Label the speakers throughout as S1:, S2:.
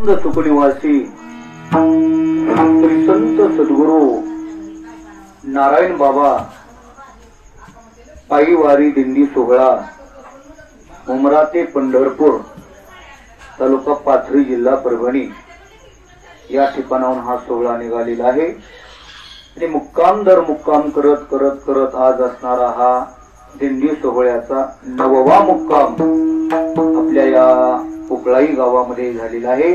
S1: सुखनिवासी श्री संत सद्गुरु नारायण बाबा पायी वारी दिंडी सोहळा उमरा ते पंढरपूर तालुका पाथरी जिल्हा परभणी या ठिकाणाहून हा सोहळा निघालेला आहे आणि मुक्काम दर मुक्काम करत करत करत आज असणारा हा दिंडी सोहळ्याचा 9वा मुक्काम आपल्या या उकळाई गावामध्ये झालेला आहे।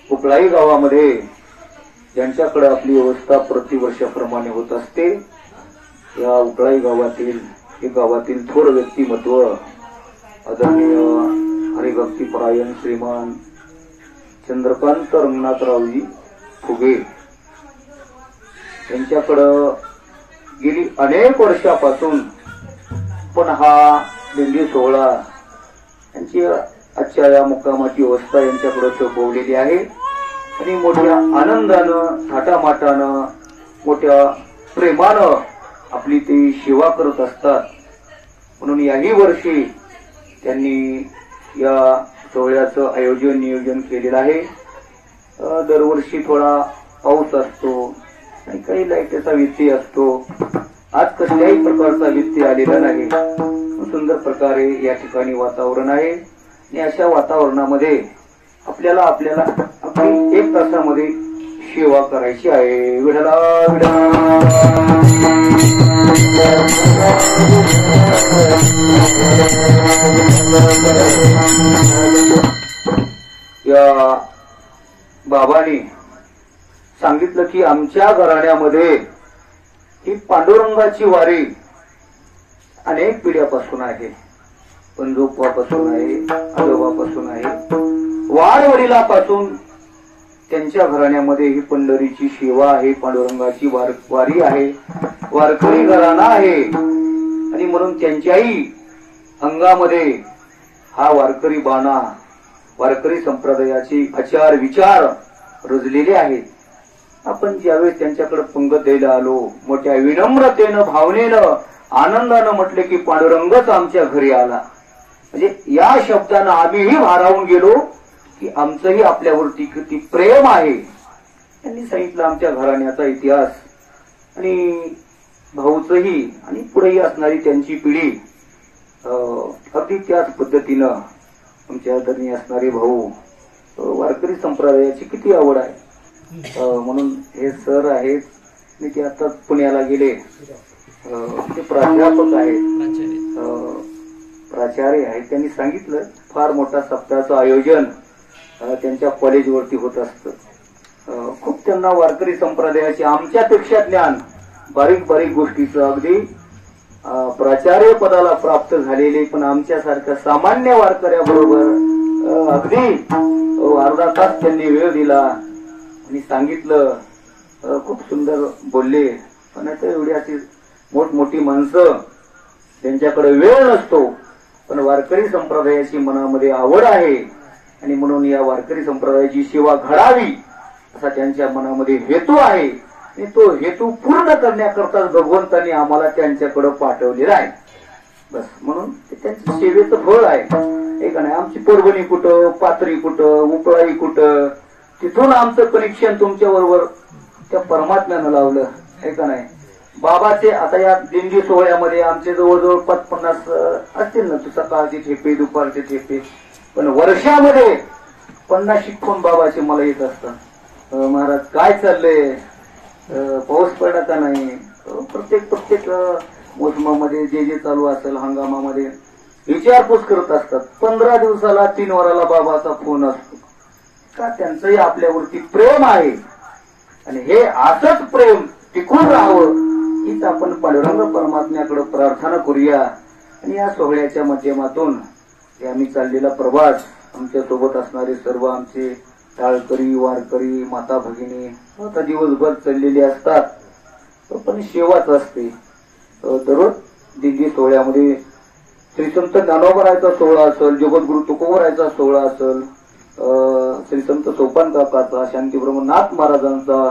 S1: उकळाई गावामध्ये ज्यांच्याकडे आपली व्यवस्था प्रतिवर्षाप्रमाणे होत असते या उकळाई गावातील थोर व्यक्तिमत्व आदरणीय हरिभक्तीपरायण श्रीमान चंद्रकांत रंगनाथरावजी फुगे यांच्याकडे गेली अनेक वर्षापासून पण हा दिंडी सोहळा यांची आजच्या या मुक्कामाची व्यवस्था यांच्याकडे सोपवलेली आहे आणि मोठ्या आनंदानं थाटामाटानं मोठ्या प्रेमानं आपली ते सेवा करत असतात। म्हणून याही वर्षी त्यांनी या सोहळ्याचं नियोजन केलेलं आहे। दरवर्षी थोडा पाऊस असतो आणि काही लाईटीचा व्यत्यय असतो। आज कसल्याही प्रकारचा व्यत्यय आलेला नाही। सुंदर प्रकारे या ठिकाणी वातावरण आहे आणि अशा वातावरणामध्ये आपल्याला आपली 1 तासामध्ये सेवा करायची आहे। विठला या बाबांनी सांगितलं की आमच्या घराण्यामध्ये ही पांडुरंगाची वारी अनेक पिढ्यापासून आहे। पंजोबापासून आहे, आजोबापासून आहे, वाडवडिलापासून त्यांच्या घराण्यामध्ये ही पंढरीची सेवा आहे, पांडुरंगाची वारी आहे, वारकरी घराणा आहे आणि म्हणून त्यांच्याही अंगामध्ये हा वारकरी बाणा वारकरी संप्रदायाचे आचार विचार रुजलेले आहेत। आपण ज्यावेळेस त्यांच्याकडे पंगत द्यायला आलो मोठ्या विनम्रतेनं भावनेनं आनंदानं म्हटले की पांडुरंगच आमच्या घरी आला, म्हणजे या शब्दानं आम्हीही भारावून गेलो की आमचंही आपल्यावरती किती प्रेम आहे। त्यांनी सांगितलं आमच्या घराण्याचा इतिहास आणि भाऊचंही आणि पुढेही असणारी त्यांची पिढी अगदी त्याच पद्धतीनं आमच्या आदरणीय असणारे भाऊ वारकरी संप्रदायाची किती आवड आहे। म्हणून हे सर आहेत आणि ते आता पुण्याला गेले, ते प्राध्यापक आहेत, प्राचार्य आहेत। त्यांनी सांगितलं फार मोठा सप्ताहाचं आयोजन त्यांच्या कॉलेजवरती होत असतं। खूप त्यांना वारकरी संप्रदायाचे आमच्यापेक्षा ज्ञान बारीक बारीक गोष्टीचं अगदी प्राचार्य पदाला प्राप्त झालेले पण आमच्यासारख्या सामान्य वारकऱ्याबरोबर अगदी अर्धा तास त्यांनी वेळ दिला आणि सांगितलं, खूप सुंदर बोलले। पण आता एवढी अशी मोठमोठी माणसं त्यांच्याकडे वेळ नसतो, पण वारकरी संप्रदायाची मनामध्ये आवड आहे आणि म्हणून या वारकरी संप्रदायाची सेवा घडावी असा त्यांच्या मनामध्ये हेतू आहे आणि तो हेतू पूर्ण करण्याकरता भगवंतांनी आम्हाला त्यांच्याकडे पाठवलेला आहे। बस म्हणून त्यांच्या सेवेचं फळ आहे हे का नाही। आमची परभणी कुठं, पाथरी कुठं, उपळाई कुठं, तिथून आमचं कनेक्शन तुमच्या बरोबर त्या परमात्म्यानं लावलं हे का नाही। बाबाचे आता या दिंडी सोहळ्यामध्ये आमचे जवळजवळ 50 असतील ना, सकाळचे ठेपे दुपारचे ठेपे, पण वर्षामध्ये 50 फोन बाबाचे मला येत असतात। महाराज काय चाललंय, पाऊस पडला का नाही, प्रत्येक मोसमामध्ये जे चालू असेल हंगामामध्ये विचारपूस करत असतात। 15 दिवसाला 3 वराला बाबाचा फोन असतो का, त्यांचंही आपल्यावरती प्रेम आहे आणि हे असंच प्रेम टिकून राहावं हीच आपण पांडुरंग परमात्म्याकडे प्रार्थना करूया। आणि या सोहळ्याच्या माध्यमातून आम्ही चाललेला प्रवास आमच्या सोबत असणारे सर्व आमचे टाळकरी वारकरी माता भगिनी आता दिवसभर चाललेले असतात, पण सेवाच असते। दररोज दिंडी सोहळ्यामध्ये श्री संत ज्ञानोबरायचा सोहळा असेल, जगद्गुरु तुकोबरायचा सोहळा असेल, श्री संत सोपान काकाचा, शांतीब्रह्मनाथ महाराजांचा,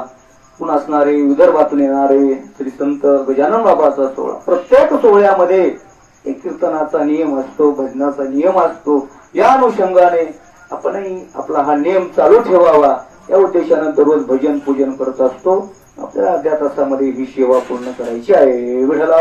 S1: पुन्हा असणारे विदर्भातून येणारे श्री संत गजानन बाबाचा सोहळा, प्रत्येक सोहळ्यामध्ये एक कीर्तनाचा नियम असतो, भजनाचा नियम असतो। या अनुषंगाने आपणही आपला हा नियम चालू ठेवावा या उद्देशानं दररोज भजन पूजन करत असतो. आपल्याला अर्ध्या तासामध्ये ही सेवा पूर्ण करायची आहे. विठ्ठला